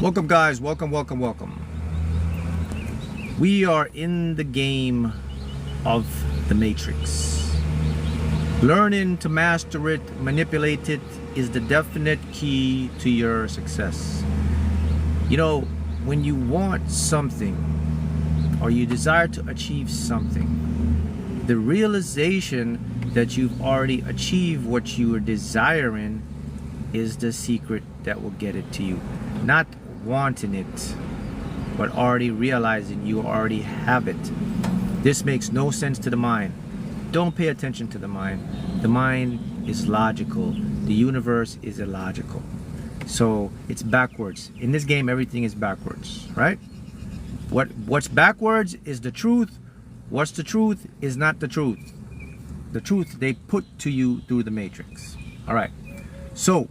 Welcome guys, welcome. We are in the game of the Matrix. Learning to master it, manipulate it is the definite key to your success. You know, when you want something or you desire to achieve something, the realization that you've already achieved what you were desiring is the secret that will get it to you. Not wanting it, but already realizing you already have it. This makes no sense to the mind. Don't pay attention to the mind. The mind is logical. The universe is illogical. So it's backwards. In this game, everything is backwards, right? What's backwards is the truth. What's the truth is not the truth. The truth they put to you through the Matrix. All right. So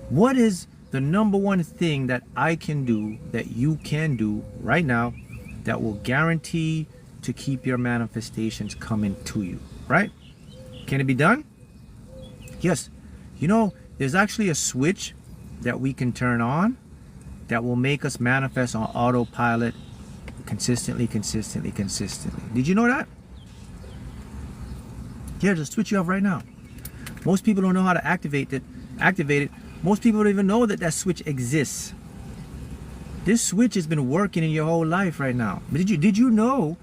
what is the number one thing that I can do, that you can do right now, that will guarantee to keep your manifestations coming to you, right? Can it be done? Yes. You know, there's actually a switch that we can turn on that will make us manifest on autopilot consistently. Did you know that? Yeah, just switch you off right now. Most people don't know how to activate it. Most people don't even know that that switch exists. This switch has been working in your whole life right now. But did you know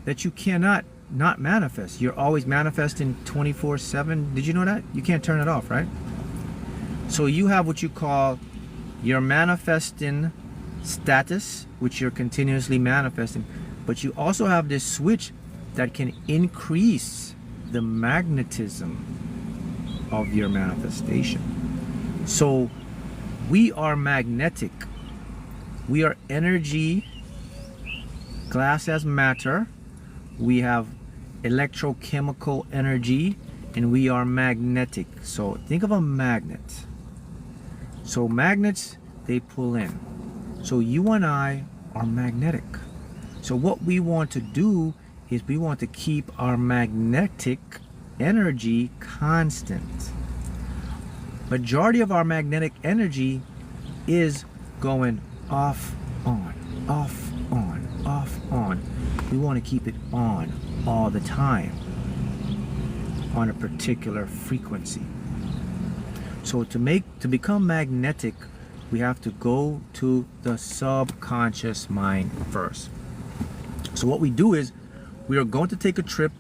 that you cannot not manifest? You're always manifesting 24/7. Did you know that? You can't turn it off, right? So you have what you call your manifesting status, which you're continuously manifesting. But you also have this switch that can increase the magnetism of your manifestation. So we are magnetic. We are energy, glass as matter. We have electrochemical energy, and we are magnetic. So think of a magnet. So magnets, they pull in. So you and I are magnetic. So what we want to do is we want to keep our magnetic energy constant. Majority of our magnetic energy is going off, on, off, on, off, on. We want to keep it on all the time on a particular frequency. So to become magnetic, we have to go to the subconscious mind first. So what we do is we are going to take a trip,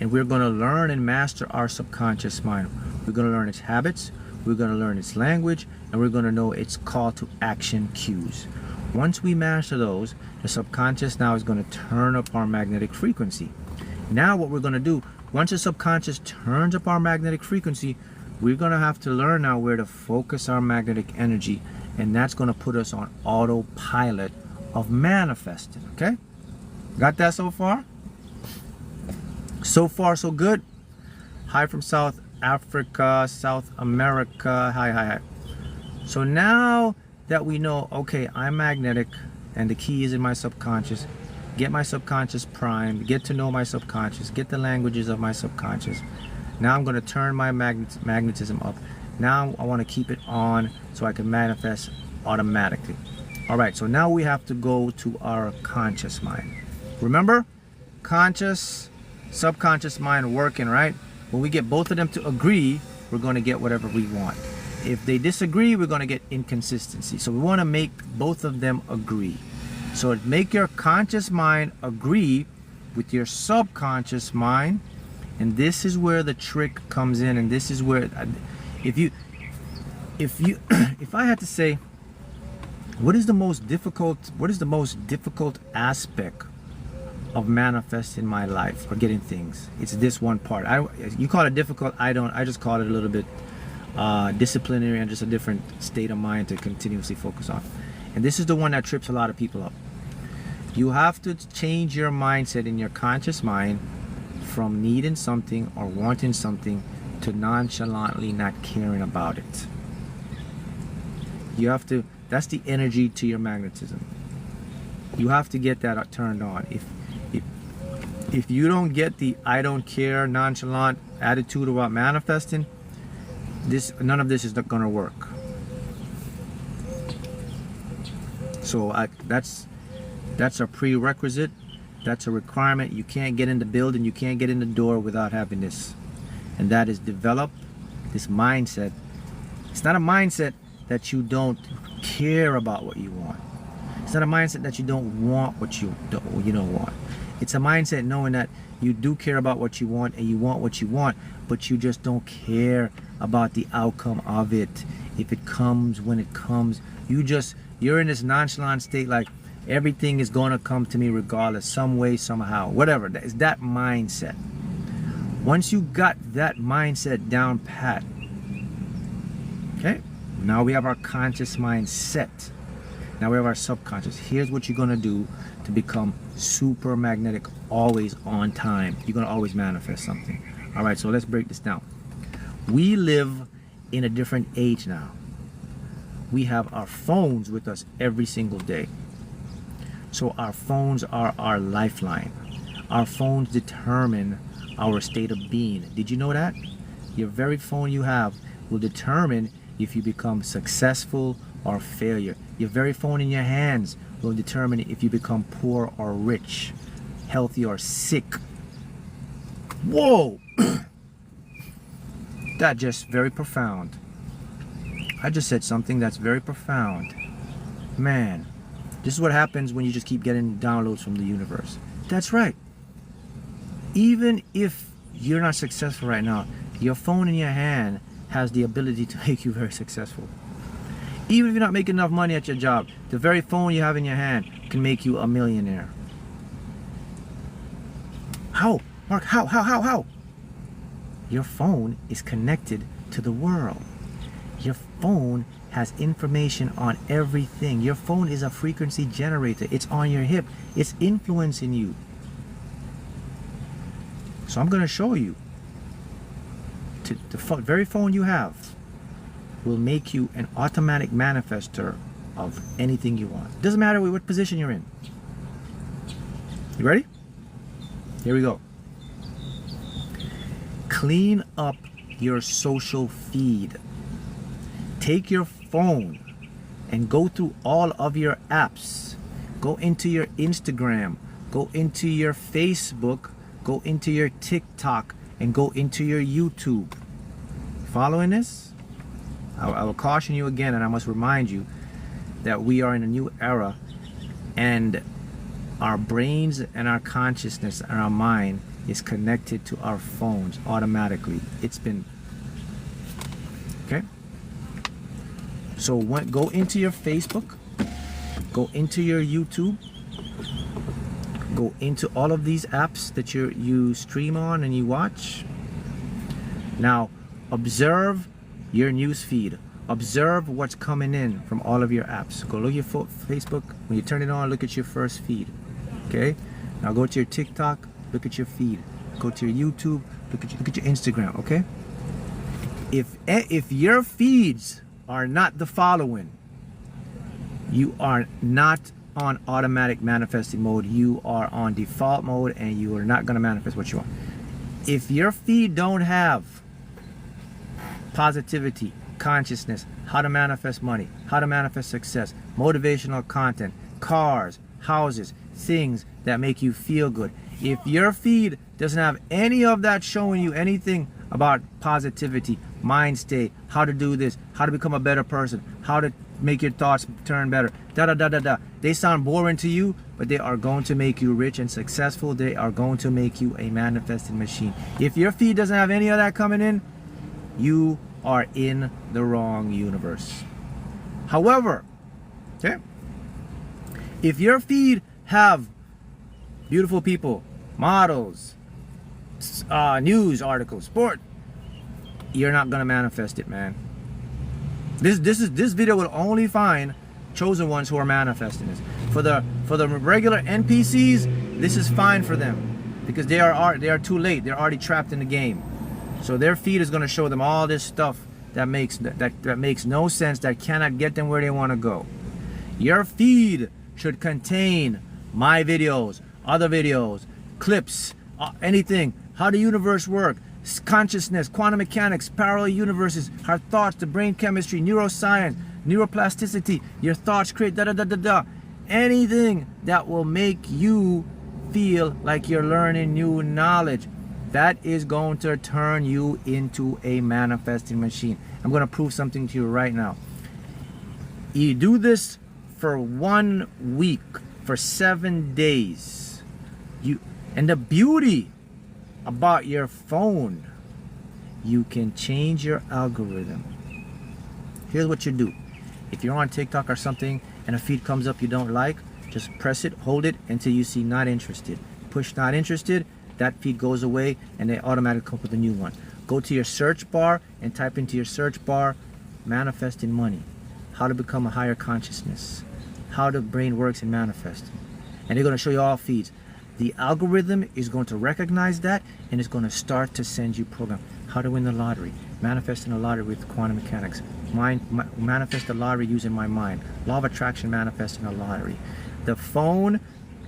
and we're going to learn and master our subconscious mind. We're going to learn its habits. We're going to learn its language, and we're going to know its call to action cues. Once we master those, the subconscious now is going to turn up our magnetic frequency. Now what we're going to do, once the subconscious turns up our magnetic frequency, we're going to have to learn now where to focus our magnetic energy, and that's going to put us on autopilot of manifesting, okay? Got that so far? So far, so good. Hi from South Africa, South America. Hi. So now that we know, okay, I'm magnetic and the key is in my subconscious, get my subconscious primed, get to know my subconscious, get the languages of my subconscious. Now I'm going to turn my magnetism up. Now I want to keep it on so I can manifest automatically. All right, so now we have to go to our conscious mind. Remember, conscious, subconscious mind working, right? When we get both of them to agree, we're going to get whatever we want. If they disagree, we're going to get inconsistency. So we want to make both of them agree. So make your conscious mind agree with your subconscious mind, and this is where the trick comes in. And this is where, if I had to say, what is the most difficult aspect of manifesting my life or getting things? It's this one part. You call it difficult, I don't. I just call it a little bit disciplinary and just a different state of mind to continuously focus on. And this is the one that trips a lot of people up. You have to change your mindset in your conscious mind from needing something or wanting something to nonchalantly not caring about it. You have to, that's the energy to your magnetism. You have to get that turned on. If you don't get the I don't care, nonchalant attitude about manifesting, none of this is not going to work. So that's a prerequisite. That's a requirement. You can't get in the building, you can't get in the door without having this. And that is develop this mindset. It's not a mindset that you don't care about what you want. It's not a mindset that you don't want what you don't want. It's a mindset knowing that you do care about what you want and you want what you want, but you just don't care about the outcome of it. If it comes when it comes, you're in this nonchalant state, like everything is going to come to me regardless, some way, somehow, whatever. It's that mindset. Once you got that mindset down pat, okay, now we have our conscious mindset. Now we have our subconscious. Here's what you're going to do to become super magnetic, always on time. You're going to always manifest something. All right, so let's break this down. We live in a different age now. We have our phones with us every single day. So our phones are our lifeline. Our phones determine our state of being. Did you know that? Your very phone you have will determine if you become successful or failure. Your very phone in your hands will determine if you become poor or rich, healthy or sick. Whoa! That's just very profound. I just said something that's very profound. Man, this is what happens when you just keep getting downloads from the universe. That's right. Even if you're not successful right now, your phone in your hand has the ability to make you very successful. Even if you're not making enough money at your job, the very phone you have in your hand can make you a millionaire. How? Mark, how? Your phone is connected to the world. Your phone has information on everything. Your phone is a frequency generator. It's on your hip. It's influencing you. So I'm going to show you. The very phone you have will make you an automatic manifester of anything you want. Doesn't matter what position you're in. You ready? Here we go. Clean up your social feed. Take your phone and go through all of your apps. Go into your Instagram. Go into your Facebook. Go into your TikTok. And go into your YouTube. Following this? I will caution you again, and I must remind you that we are in a new era, and our brains and our consciousness and our mind is connected to our phones automatically. It's been okay. So go into your Facebook, go into your YouTube, go into all of these apps that you stream on and you watch. Now observe your news feed. Observe what's coming in from all of your apps. Go look at your Facebook. When you turn it on, look at your first feed. Okay? Now go to your TikTok, look at your feed. Go to your YouTube, look at your Instagram. Okay? If your feeds are not the following, you are not on automatic manifesting mode. You are on default mode, and you are not going to manifest what you want. If your feed don't have positivity, consciousness, how to manifest money, how to manifest success, motivational content, cars, houses, things that make you feel good. If your feed doesn't have any of that showing you anything about positivity, mind state, how to do this, how to become a better person, how to make your thoughts turn better, they sound boring to you, but they are going to make you rich and successful. They are going to make you a manifesting machine. If your feed doesn't have any of that coming in, you are in the wrong universe. However, okay, if your feed have beautiful people, models, news articles, sport, you're not gonna manifest it, man. This video will only find chosen ones who are manifesting this. For the regular NPCs, this is fine for them because they are too late. They're already trapped in the game. So their feed is going to show them all this stuff that makes no sense, that cannot get them where they want to go. Your feed should contain my videos, other videos, clips, anything, how the universe works, consciousness, quantum mechanics, parallel universes, our thoughts, the brain chemistry, neuroscience, neuroplasticity. Your thoughts create da da da da da. Anything that will make you feel like you're learning new knowledge, that is going to turn you into a manifesting machine. I'm going to prove something to you right now. You do this for 1 week, for 7 days. And the beauty about your phone, you can change your algorithm. Here's what you do. If you're on TikTok or something and a feed comes up you don't like, just press it, hold it until you see not interested. Push not interested, that feed goes away and they automatically come up with a new one. Go to your search bar and type into your search bar, manifesting money, how to become a higher consciousness, how the brain works in manifesting. And they're going to show you all feeds. The algorithm is going to recognize that and it's going to start to send you programs. How to win the lottery, manifesting a lottery with quantum mechanics, manifest the lottery using my mind, law of attraction, manifesting a lottery. The phone,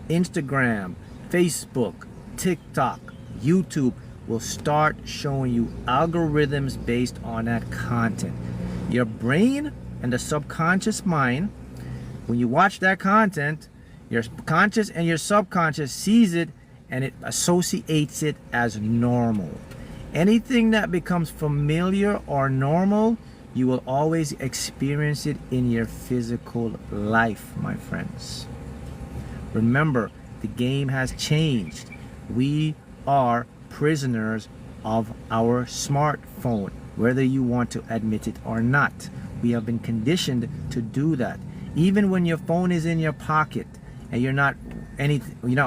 Instagram, Facebook, TikTok, YouTube will start showing you algorithms based on that content. Your brain and the subconscious mind, when you watch that content, your conscious and your subconscious sees it and it associates it as normal. Anything that becomes familiar or normal, you will always experience it in your physical life, my friends. Remember, the game has changed. We are prisoners of our smartphone, whether you want to admit it or not. We have been conditioned to do that. Even when your phone is in your pocket and you're not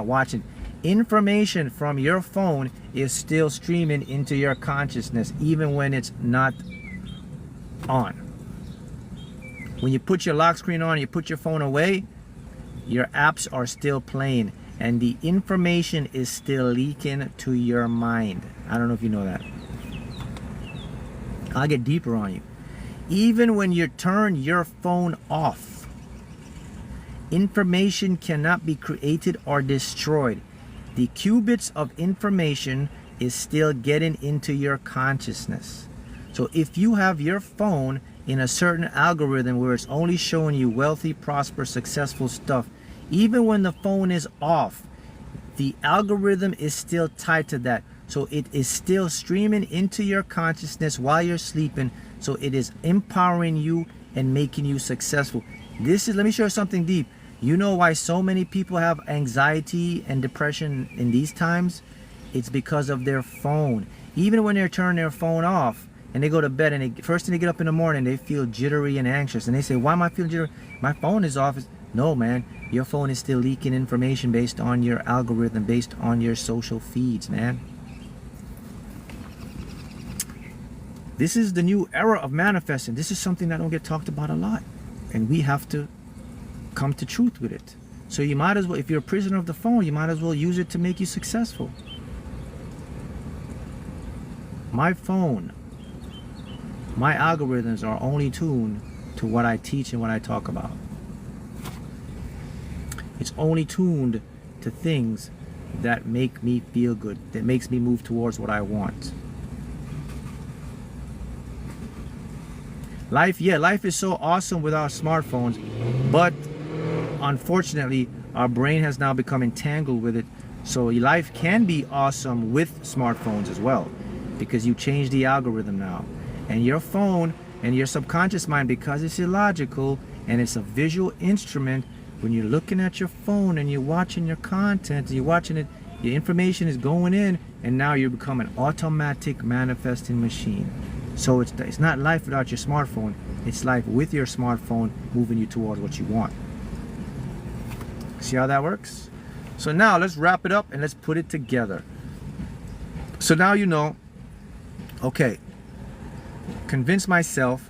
watching, information from your phone is still streaming into your consciousness even when it's not on. When you put your lock screen on, you put your phone away, your apps are still playing and the information is still leaking to your mind. I don't know if you know that. I'll get deeper on you. Even when you turn your phone off, information cannot be created or destroyed. The qubits of information is still getting into your consciousness. So if you have your phone in a certain algorithm where it's only showing you wealthy, prosperous, successful stuff, even when the phone is off, the algorithm is still tied to that. So it is still streaming into your consciousness while you're sleeping. So it is empowering you and making you successful. Let me show you something deep. You know why so many people have anxiety and depression in these times? It's because of their phone. Even when they're turning their phone off and they go to bed and first thing they get up in the morning, they feel jittery and anxious. And they say, why am I feeling jittery? My phone is off. No, man, your phone is still leaking information based on your algorithm, based on your social feeds, man. This is the new era of manifesting. This is something that don't get talked about a lot. And we have to come to truth with it. So you might as well, if you're a prisoner of the phone, you might as well use it to make you successful. My phone, my algorithms are only tuned to what I teach and what I talk about. It's only tuned to things that make me feel good, that makes me move towards what I want. Life is so awesome with our smartphones, but unfortunately, our brain has now become entangled with it. So life can be awesome with smartphones as well, because you change the algorithm now. And your phone and your subconscious mind, because it's illogical and it's a visual instrument, when you're looking at your phone and you're watching your content, and you're watching it, your information is going in, and now you become an automatic manifesting machine. So it's not life without your smartphone. It's life with your smartphone moving you towards what you want. See how that works? So now let's wrap it up and let's put it together. So now you know, okay, convince myself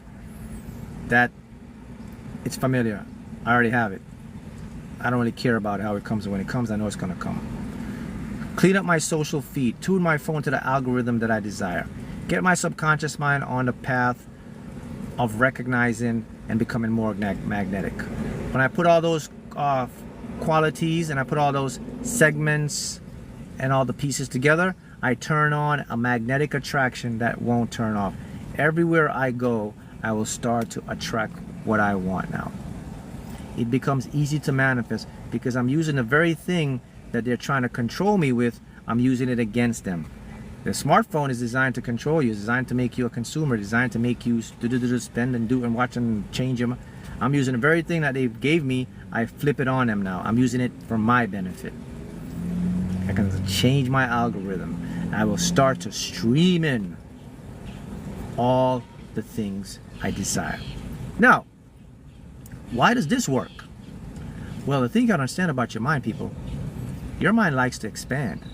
that it's familiar. I already have it. I don't really care about how it comes, and when it comes, I know it's gonna come. Clean up my social feed, tune my phone to the algorithm that I desire. Get my subconscious mind on the path of recognizing and becoming more magnetic. When I put all those qualities and I put all those segments and all the pieces together, I turn on a magnetic attraction that won't turn off. Everywhere I go, I will start to attract what I want now. It becomes easy to manifest because I'm using the very thing that they're trying to control me with. I'm using it against them. The smartphone is designed to control you. It's designed to make you a consumer. Designed to make you spend and do and watch and change them. I'm using the very thing that they gave me. I flip it on them now. I'm using it for my benefit. I can change my algorithm. I will start to stream in all the things I desire. Now, why does this work? Well, the thing you gotta understand about your mind, people, your mind likes to expand.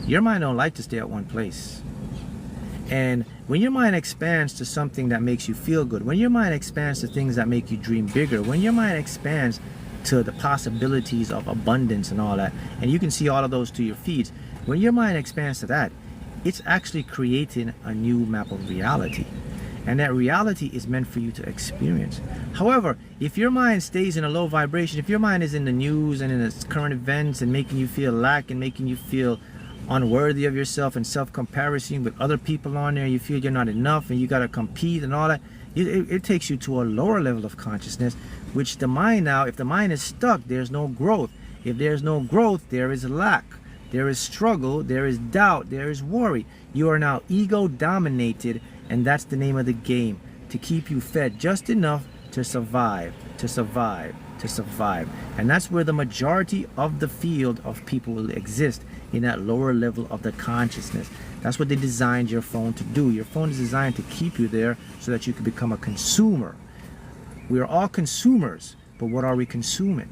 Your mind don't like to stay at one place. And when your mind expands to something that makes you feel good, when your mind expands to things that make you dream bigger, when your mind expands to the possibilities of abundance and all that, and you can see all of those to your feeds, when your mind expands to that, it's actually creating a new map of reality. And that reality is meant for you to experience. However, if your mind stays in a low vibration, if your mind is in the news and in the current events and making you feel lack and making you feel unworthy of yourself and self-comparison with other people on there, you feel you're not enough and you got to compete and all that, it takes you to a lower level of consciousness, which the mind now, if the mind is stuck, there's no growth. If there's no growth, there is lack. There is struggle, there is doubt, there is worry. You are now ego dominated, and that's the name of the game, to keep you fed just enough to survive, to survive, to survive. And that's where the majority of the field of people will exist, in that lower level of the consciousness. That's what they designed your phone to do. Your phone is designed to keep you there so that you can become a consumer. We are all consumers, but what are we consuming?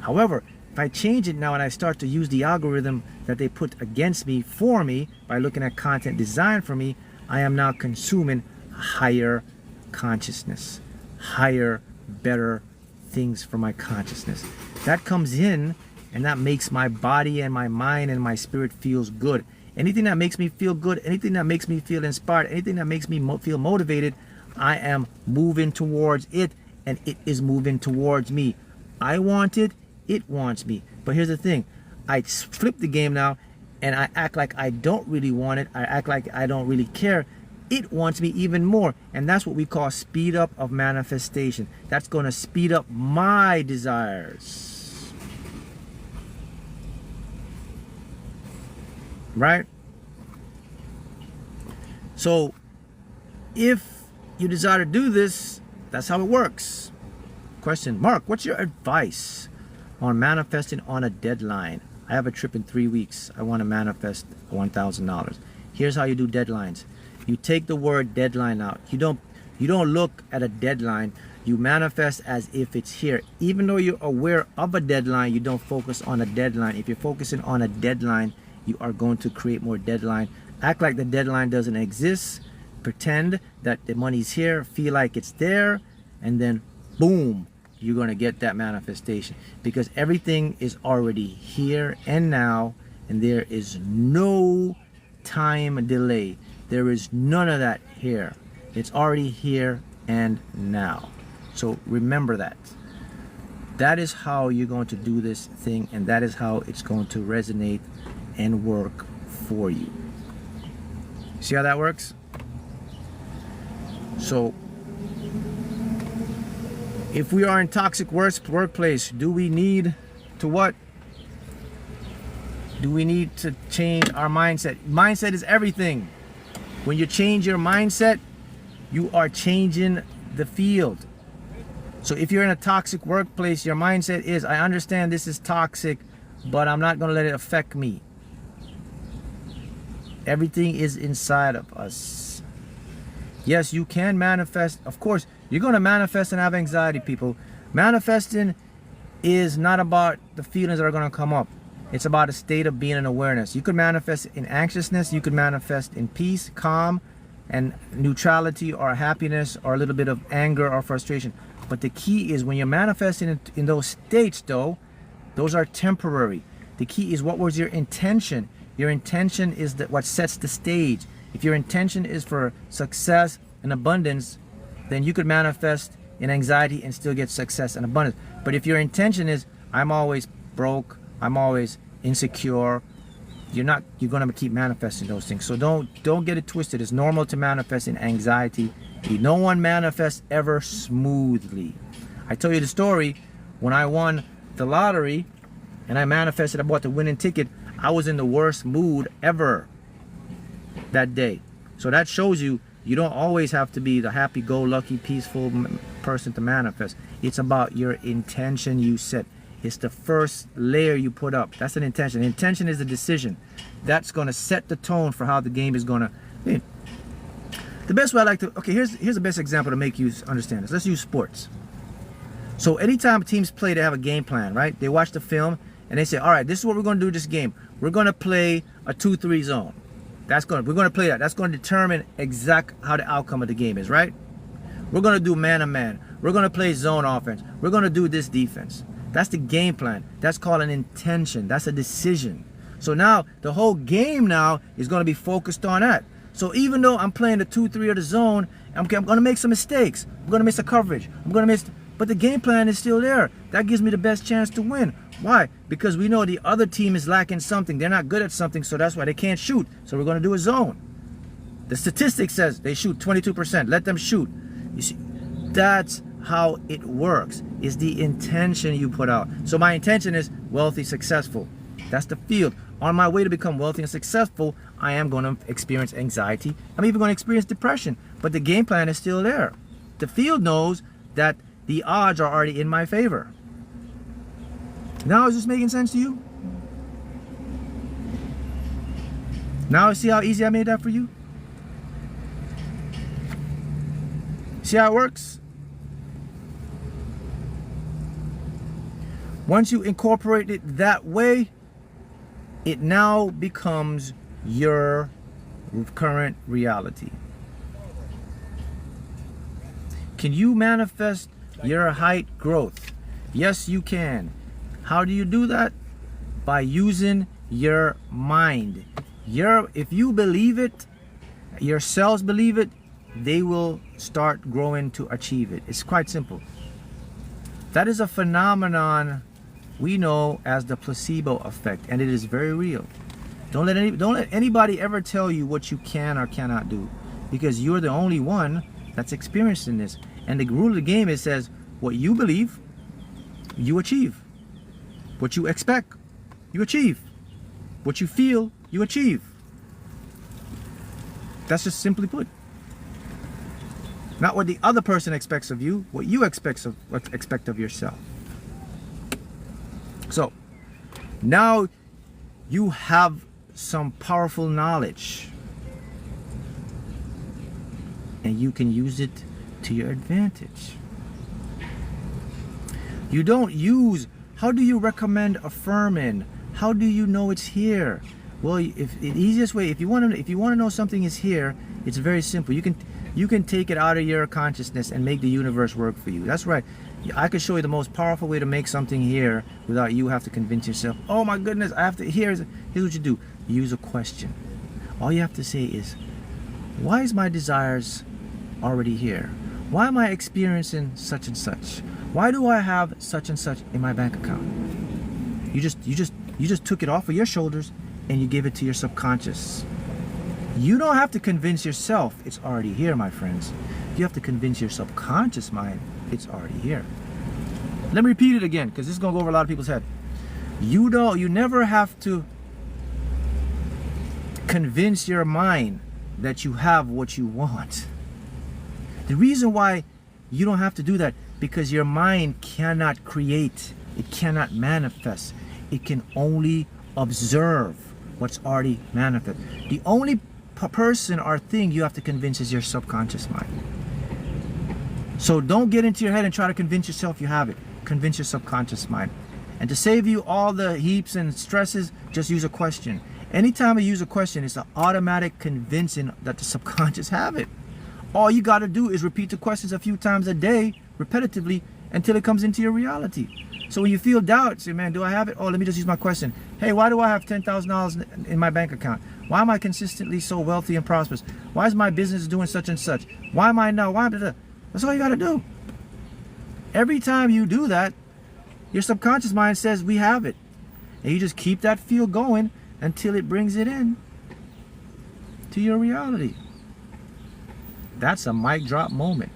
However, if I change it now and I start to use the algorithm that they put against me for me by looking at content designed for me, I am now consuming higher consciousness, higher, better things for my consciousness. That comes in and that makes my body and my mind and my spirit feels good. Anything that makes me feel good, anything that makes me feel inspired, anything that makes me feel motivated, I am moving towards it, and it is moving towards me. I want it, it wants me. But here's the thing, I flip the game now and I act like I don't really want it. I act like I don't really care. It wants me even more. And that's what we call speed up of manifestation. That's going to speed up my desires. Right? So if you desire to do this, that's how it works. Question, Mark, what's your advice on manifesting on a deadline? I have a trip in 3 weeks. I want to manifest $1,000. Here's how you do deadlines. You take the word deadline out. You don't look at a deadline. You manifest as if it's here. Even though you're aware of a deadline, you don't focus on a deadline. If you're focusing on a deadline, you are going to create more deadline. Act like the deadline doesn't exist. Pretend that the money's here. Feel like it's there. And then boom, you're going to get that manifestation. Because everything is already here and now. And there is no time delay. There is none of that here. It's already here and now. So remember that. That is how you're going to do this thing. And that is how it's going to resonate and work for you. See how that works? So if we are in toxic workplace, do we need to what? Do we need to change our mindset? Mindset is everything. When you change your mindset, you are changing the field. So if you're in a toxic workplace, your mindset is, I understand this is toxic, but I'm not going to let it affect me. Everything is inside of us. Yes, you can manifest. Of course, you're going to manifest and have anxiety, people. Manifesting is not about the feelings that are going to come up. It's about a state of being in awareness. You could manifest in anxiousness. You could manifest in peace, calm, and neutrality, or happiness, or a little bit of anger or frustration. But the key is when you're manifesting in those states, though, those are temporary. The key is, what was your intention? Your intention is that what sets the stage. If your intention is for success and abundance, then you could manifest in anxiety and still get success and abundance. But if your intention is, I'm always broke, I'm always insecure, you're going to keep manifesting those things. So don't get it twisted. It's normal to manifest in anxiety. No one manifests ever smoothly. I tell you the story, when I won the lottery and I manifested, I bought the winning ticket, I was in the worst mood ever that day. So that shows you, you don't always have to be the happy-go-lucky, peaceful person to manifest. It's about your intention you set. It's the first layer you put up. That's an intention. Intention is a decision. That's going to set the tone for how the game is going to be. The best way I like to, okay, here's the best example to make you understand this. Let's use sports. So anytime teams play, they have a game plan, right? They watch the film and they say, all right, this is what we're going to do this game. We're going to play a 2-3 zone. We're going to play that. That's going to determine exact how the outcome of the game is, right? We're going to do man-to-man. We're going to play zone offense. We're going to do this defense. That's the game plan. That's called an intention. That's a decision. So now the whole game now is going to be focused on that. So even though I'm playing the 2-3 or the zone, I'm going to make some mistakes. I'm going to miss a coverage. I'm going to miss, but the game plan is still there. That gives me the best chance to win. Why? Because we know the other team is lacking something. They're not good at something, so that's why they can't shoot. So we're going to do a zone. The statistic says they shoot 22%. Let them shoot. You see, that's how it works. Is the intention you put out. So my intention is wealthy, successful. That's the field. On my way to become wealthy and successful, I am going to experience anxiety. I'm even going to experience depression. But the game plan is still there. The field knows that the odds are already in my favor. Now is this making sense to you? Now see how easy I made that for you? See how it works? Once you incorporate it that way, it now becomes your current reality. Can you manifest your height growth? Yes, you can. How do you do that? By using your mind. If you believe it, your cells believe it, they will start growing to achieve it. It's quite simple. That is a phenomenon we know as the placebo effect, and it is very real. Don't let anybody ever tell you what you can or cannot do, because you're the only one that's experiencing this. And the rule of the game, it says what you believe, you achieve. What you expect, you achieve. What you feel, you achieve. That's just simply put. Not what the other person expects of you, what you expect of yourself. So now you have some powerful knowledge, and you can use it to your advantage. You don't use, how do you recommend affirming? How do you know it's here? Well, if the easiest way, if you want to know something is here, it's very simple. You can take it out of your consciousness and make the universe work for you. That's right. I could show you the most powerful way to make something here without you have to convince yourself, oh my goodness, I have to, here's what you do. You use a question. All you have to say is, why is my desires already here? Why am I experiencing such and such? Why do I have such and such in my bank account? You just took it off of your shoulders and you give it to your subconscious. You don't have to convince yourself it's already here, my friends. You have to convince your subconscious mind it's already here. Let me repeat it again, because this is going to go over a lot of people's head. You never have to convince your mind that you have what you want. The reason why you don't have to do that, because your mind cannot create, it cannot manifest. It can only observe what's already manifest. The only person or thing you have to convince is your subconscious mind. So don't get into your head and try to convince yourself you have it. Convince your subconscious mind. And to save you all the heaps and stresses, just use a question. Anytime you use a question, it's an automatic convincing that the subconscious have it. All you got to do is repeat the questions a few times a day, repetitively, until it comes into your reality. So when you feel doubt, say, man, do I have it? Oh, let me just use my question. Hey, why do I have $10,000 in my bank account? Why am I consistently so wealthy and prosperous? Why is my business doing such and such? Why am I now? Why? That's all you got to do. Every time you do that, your subconscious mind says, we have it. And you just keep that feel going until it brings it in to your reality. That's a mic drop moment.